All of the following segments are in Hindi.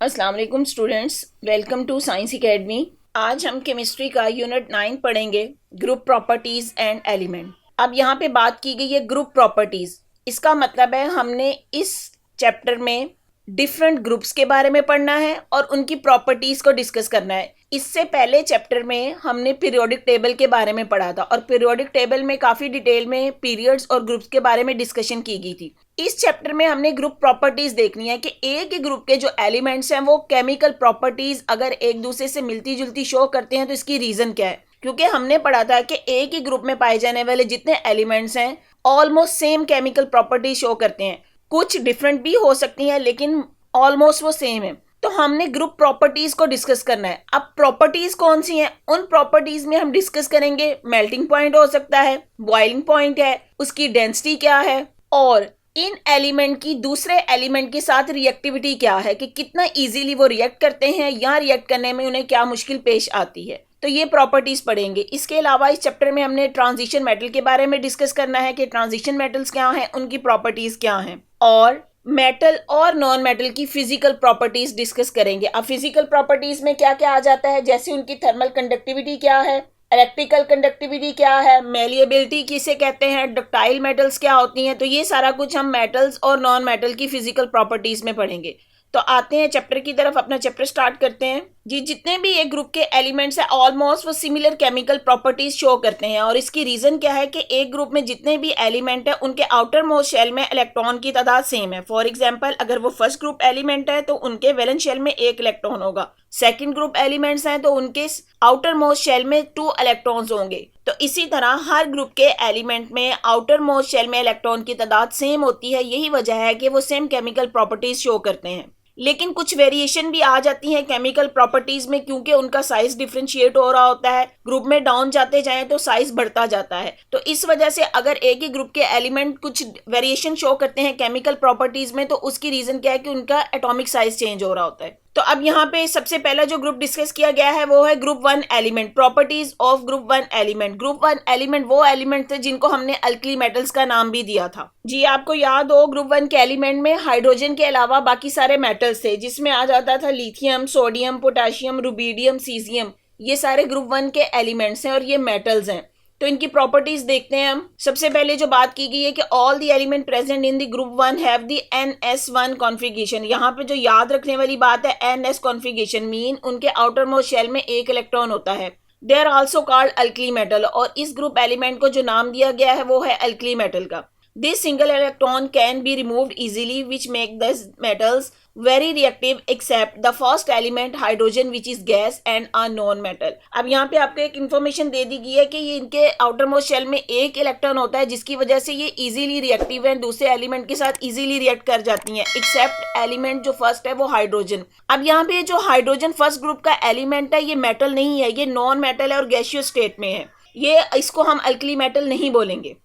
अस्सलाम वालेकुम students, welcome to science academy. आज हम केमिस्ट्री का यूनिट 9 पढ़ेंगे, ग्रुप प्रॉपर्टीज एंड एलिमेंट। अब यहाँ पे बात की गई है ग्रुप प्रॉपर्टीज। इसका मतलब है हमने इस चैप्टर में डिफरेंट ग्रुप्स के बारे में पढ़ना है और उनकी प्रॉपर्टीज को डिस्कस करना है। इससे पहले चैप्टर में हमने पीरियोडिक टेबल के बारे में पढ़ा था और पीरियोडिक टेबल में काफी डिटेल में पीरियड्स और ग्रुप्स के बारे में डिस्कशन की गई थी। इस चैप्टर में हमने ग्रुप प्रॉपर्टीज देखनी है कि एक ही ग्रुप के जो एलिमेंट्स हैं वो केमिकल प्रॉपर्टीज अगर एक दूसरे से मिलती जुलती शो करते हैं तो इसकी रीजन क्या है। क्योंकि हमने पढ़ा था कि एक ही ग्रुप में पाए जाने वाले जितने एलिमेंट्स हैं almost same chemical properties show करते हैं। कुछ डिफरेंट भी हो सकती हैं लेकिन ऑलमोस्ट वो सेम है। तो हमने ग्रुप प्रॉपर्टीज को डिस्कस करना है। अब प्रॉपर्टीज कौन सी हैं, उन प्रॉपर्टीज में हम डिस्कस करेंगे मेल्टिंग पॉइंट हो सकता है, बॉइलिंग पॉइंट है, उसकी डेंसिटी क्या है और इन एलिमेंट की दूसरे एलिमेंट के साथ रिएक्टिविटी क्या है कि कितना इजीली वो रिएक्ट करते हैं या रिएक्ट करने में उन्हें क्या मुश्किल पेश आती है। तो ये प्रॉपर्टीज पढ़ेंगे। इसके अलावा इस चैप्टर में हमने ट्रांजिशन मेटल के बारे में डिस्कस करना है कि ट्रांजिशन मेटल्स क्या हैं, उनकी प्रॉपर्टीज क्या हैं, और मेटल और नॉन मेटल की फिजिकल प्रॉपर्टीज डिस्कस करेंगे। अब फिजिकल प्रॉपर्टीज में क्या क्या आ जाता है, जैसे उनकी थर्मल कंडक्टिविटी क्या है, इलेक्ट्रिकल कंडक्टिविटी क्या है, मेलिएबिलिटी किसे कहते हैं, डक्टाइल मेटल्स क्या होती हैं। तो ये सारा कुछ हम मेटल्स और नॉन मेटल की फिजिकल प्रॉपर्टीज में पढ़ेंगे। तो आते हैं चैप्टर की तरफ, अपना चैप्टर स्टार्ट करते हैं जी। जितने भी एक ग्रुप के एलिमेंट्स हैं ऑलमोस्ट वो सिमिलर केमिकल प्रॉपर्टीज शो करते हैं और इसकी रीजन क्या है कि एक ग्रुप में जितने भी एलिमेंट है उनके आउटर मोस्ट शेल में इलेक्ट्रॉन की तादाद सेम है। फॉर एग्जांपल अगर वो फर्स्ट ग्रुप एलिमेंट है तो उनके वैलेंस शेल में 1 इलेक्ट्रॉन होगा, सेकंड ग्रुप एलिमेंट्स हैं तो उनके आउटर मोस्ट शेल में 2 इलेक्ट्रॉन्स होंगे। तो इसी तरह हर ग्रुप के एलिमेंट में आउटर मोस्ट शेल में इलेक्ट्रॉन की तादाद सेम होती है। यही वजह है कि वो सेम केमिकल प्रॉपर्टीज शो करते हैं। लेकिन कुछ वेरिएशन भी आ जाती हैं केमिकल प्रॉपर्टीज में क्योंकि उनका साइज डिफरेंशिएट हो रहा होता है। ग्रुप में डाउन जाते जाएं तो साइज बढ़ता जाता है। तो इस वजह से अगर एक ही ग्रुप के एलिमेंट कुछ वेरिएशन शो करते हैं केमिकल प्रॉपर्टीज में तो उसकी रीजन क्या है कि उनका एटॉमिक साइज चेंज हो रहा होता है। तो अब यहाँ पे सबसे पहला जो ग्रुप डिस्कस किया गया है वो है group 1 element. Properties of group 1 element. Group 1 element वो एलिमेंट थे जिनको हमने अल्कली मेटल्स का नाम भी दिया था जी। आपको याद हो ग्रुप 1 के एलिमेंट में हाइड्रोजन के अलावा बाकी सारे मेटल्स थे जिसमें आ जाता था lithium, sodium, potassium, rubidium, caesium. ये सारे ग्रुप 1 के एलिमेंट्स हैं और ये मेटल्स हैं। तो इनकी प्रॉपर्टीज देखते हैं हम। सबसे पहले जो बात की गई है कि all the element present in the group 1 have the NS1 configuration. यहाँ पे जो याद रखने वाली बात है NS कॉन्फ़िगरेशन मीन उनके आउटर मोस्ट शेल में 1 इलेक्ट्रॉन होता है। They are also called alkali metal और इस ग्रुप एलिमेंट को जो नाम दिया गया है वो है अल्कली मेटल का। This single electron can be removed easily which make these metals very reactive except the first element hydrogen which is gas and a non-metal। अब यहाँ पे आपको एक इन्फॉर्मेशन दे दी गई है कि ये इनके आउटर मोस्ट शेल में 1 इलेक्ट्रॉन होता है जिसकी वजह से ये इजीली रिएक्टिव है, दूसरे एलिमेंट के साथ इजीली रिएक्ट कर जाती हैं एक्सेप्ट एलिमेंट जो फर्स्ट है वो हाइड्रोजन। अब यहाँ पे जो हाइड्रोजन फर्स्ट ग्रुप का एलिमेंट है ये मेटल नहीं है, ये नॉन मेटल है और गैसियस स्टेट में है। ये इसको हम अल्कली मेटल नहीं बोलेंगे।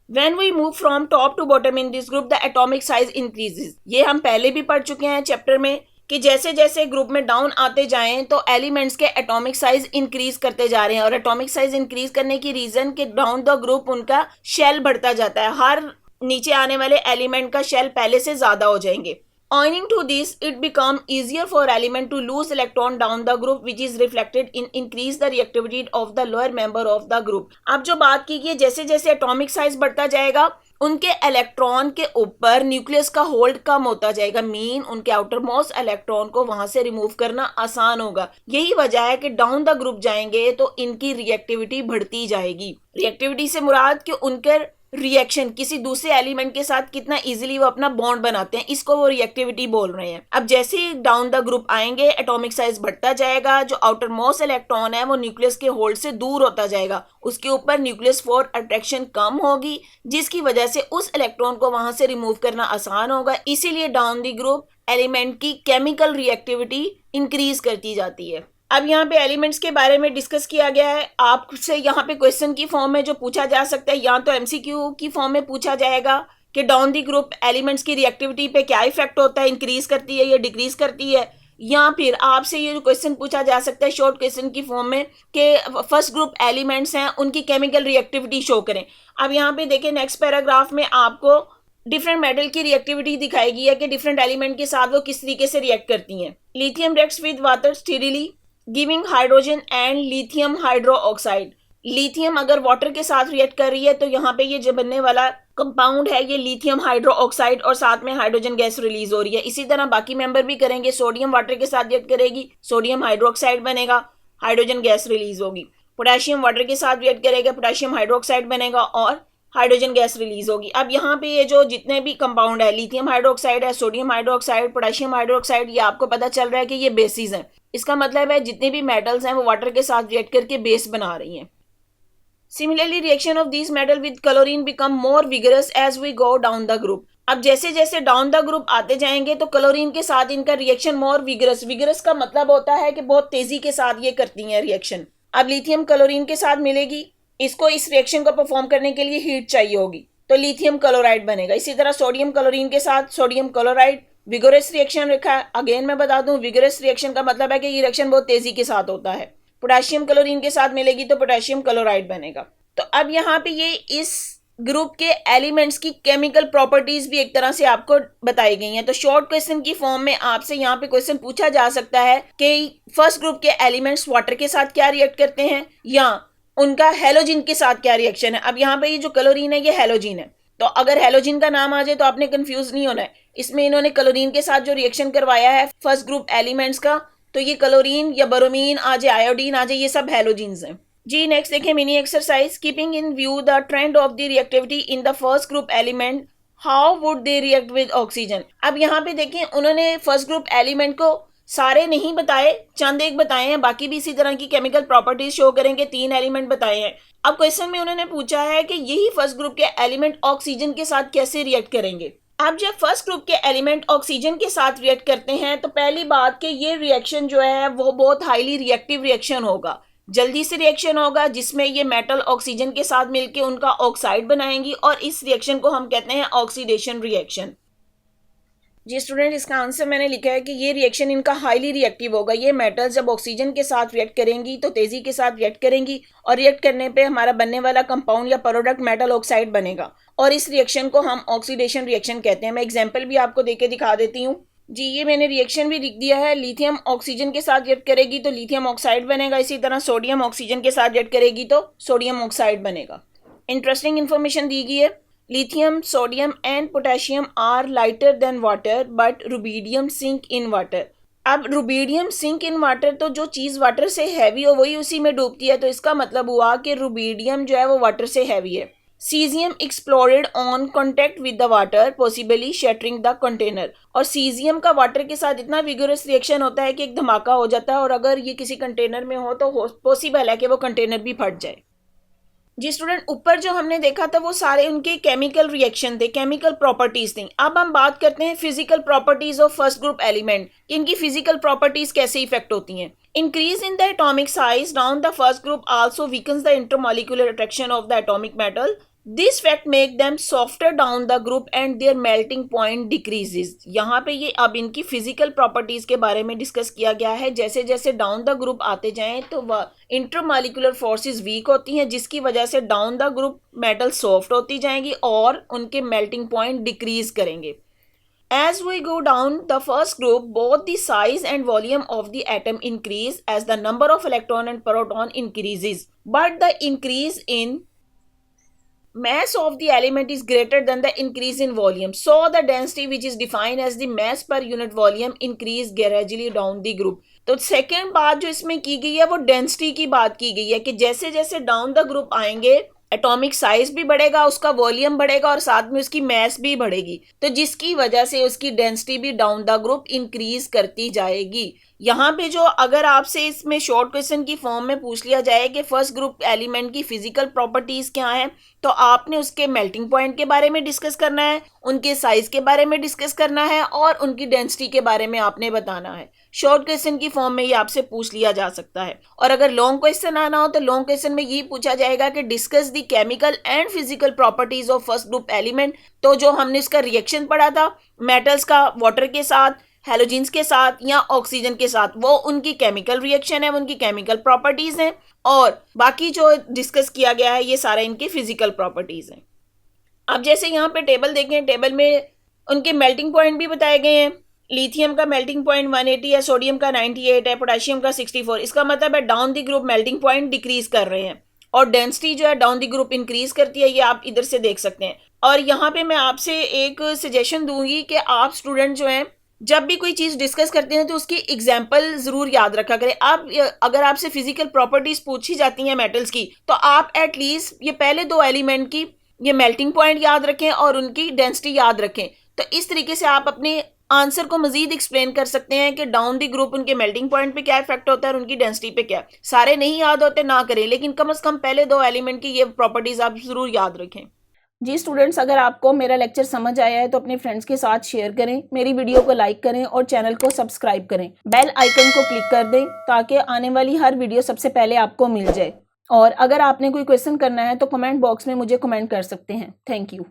When we move from top to bottom in this group, the atomic size increases। ये हम पहले भी पढ़ चुके हैं चैप्टर में कि जैसे जैसे ग्रुप में डाउन आते जाएं तो एलिमेंट्स के एटॉमिक साइज इंक्रीज करते जा रहे हैं और एटॉमिक साइज इंक्रीज करने की रीजन कि डाउन द ग्रुप उनका शेल बढ़ता जाता है। हर नीचे आने वाले एलिमेंट का शेल पहले से ज्यादा हो जाएंगे। Owing to this, it become easier for element to lose electron down the group, which is reflected in increase the reactivity of the lower member of the group। अब जो बात की गई जैसे जैसे एटॉमिक साइज बढ़ता जाएगा उनके इलेक्ट्रॉन के ऊपर न्यूक्लियस का होल्ड कम होता जाएगा मीन उनके आउटर मोस्ट इलेक्ट्रॉन को वहां से रिमूव करना आसान होगा। यही वजह है कि डाउन द ग्रुप जाएंगे तो इनकी रिएक्टिविटी बढ़ती जाएगी। रिएक्टिविटी से मुराद कि उनके रिएक्शन किसी दूसरे एलिमेंट के साथ कितना इजीली वो अपना बॉन्ड बनाते हैं, इसको वो रिएक्टिविटी बोल रहे हैं। अब जैसे ही डाउन द ग्रुप आएंगे एटॉमिक साइज बढ़ता जाएगा, जो आउटर मोस्ट इलेक्ट्रॉन है वो न्यूक्लियस के होल्ड से दूर होता जाएगा, उसके ऊपर न्यूक्लियस फॉर अट्रैक्शन कम होगी जिसकी वजह से उस इलेक्ट्रॉन को वहां से रिमूव करना आसान होगा। इसीलिए डाउन द ग्रुप एलिमेंट की केमिकल रिएक्टिविटी इंक्रीज करती जाती है। अब यहाँ पे एलिमेंट्स के बारे में डिस्कस किया गया है। आपसे यहाँ पे क्वेश्चन की फॉर्म में जो पूछा जा सकता है या तो MCQ की फॉर्म में पूछा जाएगा कि डाउन दी ग्रुप एलिमेंट्स की रिएक्टिविटी पे क्या इफेक्ट होता है, इंक्रीज करती है या डिक्रीज करती है, या फिर आपसे ये जो क्वेश्चन पूछा जा सकता है शॉर्ट क्वेश्चन की फॉर्म में कि फर्स्ट ग्रुप एलिमेंट्स हैं उनकी केमिकल रिएक्टिविटी शो करें। अब यहाँ पे देखें नेक्स्ट पैराग्राफ में आपको डिफरेंट मेटल की रिएक्टिविटी दिखाएगी है कि डिफरेंट एलिमेंट के साथ वो किस तरीके से रिएक्ट करती हैं। Lithium reacts with water steadily giving hydrogen and lithium hydroxide. Lithium अगर वाटर के साथ रिएक्ट कर रही है तो यहाँ पे ये जो बनने वाला कंपाउंड है ये लिथियम हाइड्रोक्साइड और साथ में हाइड्रोजन गैस रिलीज हो रही है। इसी तरह बाकी मेंबर भी करेंगे। सोडियम वाटर के साथ रिएक्ट करेगी, सोडियम हाइड्रोक्साइड बनेगा, हाइड्रोजन गैस रिलीज होगी। पोटेशियम वाटर के साथ रिएक्ट करेगा, पोटेशियम हाइड्रोक्साइड बनेगा और हाइड्रोजन गैस रिलीज होगी। अब यहाँ पे ये जो जितने भी कंपाउंड है, लिथियम हाइड्रोक्साइड है, सोडियम हाइड्रोक्साइड, पोटेशियम हाइड्रोक्साइड, ये आपको पता चल रहा है कि ये बेसिस हैं। इसका मतलब है जितने भी मेटल्स हैं वो वाटर के साथ रिएक्ट करके बेस बना रही हैं। Similarly reaction of this metal with chlorine become more vigorous as we go down the group. अब जैसे जैसे डाउन द ग्रुप आते जाएंगे तो क्लोरीन के साथ इनका रिएक्शन मोर विगरस, विगरस का मतलब होता है कि बहुत तेजी के साथ ये करती हैं रिएक्शन। अब लिथियम क्लोरीन के साथ मिलेगी, इसको इस रिएक्शन को परफॉर्म करने के लिए हीट चाहिए होगी तो लिथियम क्लोराइड बनेगा। इसी तरह सोडियम क्लोरीन के साथ सोडियम क्लोराइड, विगरस रिएक्शन रखा है। अगेन मैं बता दूं, विगरस रिएक्शन का मतलब है कि ये रिएक्शन बहुत तेजी के साथ होता है। पोटेशियम क्लोरीन के साथ मिलेगी तो पोटेशियम क्लोराइड बनेगा। तो अब यहाँ पे ये इस ग्रुप के एलिमेंट्स की केमिकल प्रॉपर्टीज भी एक तरह से आपको बताई गई हैं। तो शॉर्ट क्वेश्चन की फॉर्म में आपसे यहाँ पे क्वेश्चन पूछा जा सकता है कि फर्स्ट ग्रुप के एलिमेंट्स वाटर के साथ क्या रिएक्ट करते हैं या उनका हेलोजिन के साथ क्या रिएक्शन है। अब यहाँ पे ये जो क्लोरीन है ये हेलोजिन है, तो अगर हेलोजिन का नाम आ जाए तो आपने कंफ्यूज नहीं होना है। इसमें इन्होंने क्लोरीन के साथ जो रिएक्शन करवाया है फर्स्ट ग्रुप एलिमेंट्स का, तो ये क्लोरीन या ब्रोमीन आ जाए, आयोडीन आ जाए, ये सब हेलोजिन्स हैं जी। नेक्स्ट देखें mini exercise. Keeping in view the trend of the reactivity in the first group element, how would they react with oxygen. अब यहाँ पे देखें उन्होंने फर्स्ट ग्रुप एलिमेंट को सारे नहीं बताए, चंद एक बताए हैं, बाकी भी इसी तरह की केमिकल प्रॉपर्टीज शो करेंगे। 3 एलिमेंट बताए हैं। अब क्वेश्चन में उन्होंने पूछा है कि यही फर्स्ट ग्रुप के एलिमेंट ऑक्सीजन के साथ कैसे रिएक्ट करेंगे। अब जब फर्स्ट ग्रुप के एलिमेंट ऑक्सीजन के साथ रिएक्ट करते हैं तो पहली बात कि ये रिएक्शन जो है वो बहुत हाईली रिएक्टिव रिएक्शन होगा, जल्दी से रिएक्शन होगा, जिसमें ये मेटल ऑक्सीजन के साथ मिलकर उनका ऑक्साइड बनाएंगी और इस रिएक्शन को हम कहते हैं ऑक्सीडेशन रिएक्शन। जी स्टूडेंट, इसका आंसर मैंने लिखा है कि ये रिएक्शन इनका हाईली रिएक्टिव होगा। ये मेटल्स जब ऑक्सीजन के साथ रिएक्ट करेंगी तो तेजी के साथ रिएक्ट करेंगी और रिएक्ट करने पे हमारा बनने वाला कंपाउंड या प्रोडक्ट मेटल ऑक्साइड बनेगा और इस रिएक्शन को हम ऑक्सीडेशन रिएक्शन कहते हैं। मैं एग्जांपल भी आपको देके दिखा देती हूँ जी। ये मैंने रिएक्शन भी लिख दिया है। लिथियम ऑक्सीजन के साथ रिएक्ट करेगी तो लिथियम ऑक्साइड बनेगा। इसी तरह सोडियम ऑक्सीजन के साथ रिएक्ट करेगी तो सोडियम ऑक्साइड बनेगा। इंटरेस्टिंग इन्फॉर्मेशन दी गई है। Lithium, sodium and potassium are lighter than water, but rubidium sink in water. अब रुबीडियम सिंक इन वाटर, तो जो चीज़ वाटर से हैवी हो वही उसी में डूबती है, तो इसका मतलब हुआ कि रुबीडियम जो है वो वाटर से हैवी है। Caesium exploded on contact with the water, possibly shattering the container. और सीजियम का वाटर के साथ इतना विगरस रिएक्शन होता है कि एक धमाका हो जाता है और अगर ये किसी कंटेनर में हो तो पॉसिबल है कि वो कंटेनर भी फट जाए। जी स्टूडेंट, ऊपर जो हमने देखा था वो सारे उनके केमिकल रिएक्शन थे, केमिकल प्रॉपर्टीज थी। अब हम बात करते हैं physical properties of first group element. इनकी फिजिकल प्रॉपर्टीज कैसे इफेक्ट होती हैं। Increase in the atomic size down the first group also weakens the intermolecular attraction of the atomic metal. This fact make them softer down the group and their melting point decreases. यहाँ पे ये अब इनकी फिजिकल प्रॉपर्टीज के बारे में डिस्कस किया गया है। जैसे जैसे डाउन द ग्रुप आते जाएं तो वह इंटरमॉलिक्यूलर फोर्सेस वीक होती हैं, जिसकी वजह से down the group metal soft होती जाएंगी और उनके मेल्टिंग पॉइंट डिक्रीज करेंगे। As we go down the first group, both the size and volume of the atom increase as the number of electron and proton increases, but the increase in mass of the element is greater than the increase in volume. So the density, which is defined as the mass per unit volume, increase gradually down the group. तो सेकेंड बात जो इसमें की गई है वो डेंसिटी की बात की गई है कि जैसे जैसे डाउन द ग्रुप आएंगे एटॉमिक साइज भी बढ़ेगा, उसका वॉल्यूम बढ़ेगा और साथ में उसकी मैस भी बढ़ेगी, तो जिसकी वजह से उसकी डेंसिटी भी डाउन द ग्रुप इंक्रीज करती जाएगी। यहाँ पे जो अगर आपसे इसमें शॉर्ट क्वेश्चन की फॉर्म में पूछ लिया जाए कि फर्स्ट ग्रुप एलिमेंट की फिजिकल प्रॉपर्टीज क्या हैं, तो आपने उसके मेल्टिंग पॉइंट के बारे में डिस्कस करना है, उनके साइज के बारे में डिस्कस करना है और उनकी डेंसिटी के बारे में आपने बताना है। शॉर्ट क्वेश्चन की फॉर्म में ये आपसे पूछ लिया जा सकता है। और अगर लॉन्ग क्वेश्चन आना हो तो लॉन्ग क्वेश्चन में ये पूछा जाएगा कि discuss the chemical and physical properties of first group element. तो जो हमने इसका रिएक्शन पढ़ा था मेटल्स का वाटर के साथ, हेलोजेंस के साथ या ऑक्सीजन के साथ, वो उनकी केमिकल रिएक्शन है, उनकी केमिकल प्रॉपर्टीज हैं और बाकी जो डिस्कस किया गया है ये सारा इनकी फिजिकल प्रॉपर्टीज हैं। अब जैसे यहाँ पे टेबल देखें, टेबल में उनके मेल्टिंग पॉइंट भी बताए गए हैं। लिथियम का मेल्टिंग पॉइंट 180 है, सोडियम का 98 है, पोटेशियम का 64। इसका मतलब है down the group melting point decrease कर रहे हैं और डेंसिटी जो है डाउन द ग्रुप इंक्रीज करती है। ये आप इधर से देख सकते हैं। और यहाँ पे मैं आपसे एक सजेशन दूंगी कि आप स्टूडेंट जो हैं जब भी कोई चीज डिस्कस करते हैं तो उसकी एग्जाम्पल जरूर याद रखा करें। आप अगर आपसे फिजिकल प्रॉपर्टीज पूछी जाती हैं मेटल्स की, तो आप एटलीस्ट ये पहले दो एलिमेंट की ये मेल्टिंग पॉइंट याद रखें और उनकी डेंसिटी याद रखें। तो इस तरीके से आप अपने आंसर को मजीद एक्सप्लेन कर सकते हैं कि डाउन दी ग्रुप उनके मेल्टिंग पॉइंट पे क्या इफेक्ट होता है और उनकी डेंसिटी पे क्या। सारे नहीं याद होते ना करें, लेकिन कम से कम पहले दो एलिमेंट की ये प्रॉपर्टीज आप जरूर याद रखें। जी स्टूडेंट्स, अगर आपको मेरा लेक्चर समझ आया है तो अपने फ्रेंड्स के साथ शेयर करें, मेरी वीडियो को लाइक करें और चैनल को सब्सक्राइब करें। बेल आइकन को क्लिक कर दें ताकि आने वाली हर वीडियो सबसे पहले आपको मिल जाए। और अगर आपने कोई क्वेश्चन करना है तो कमेंट बॉक्स में मुझे कमेंट कर सकते हैं। Thank you.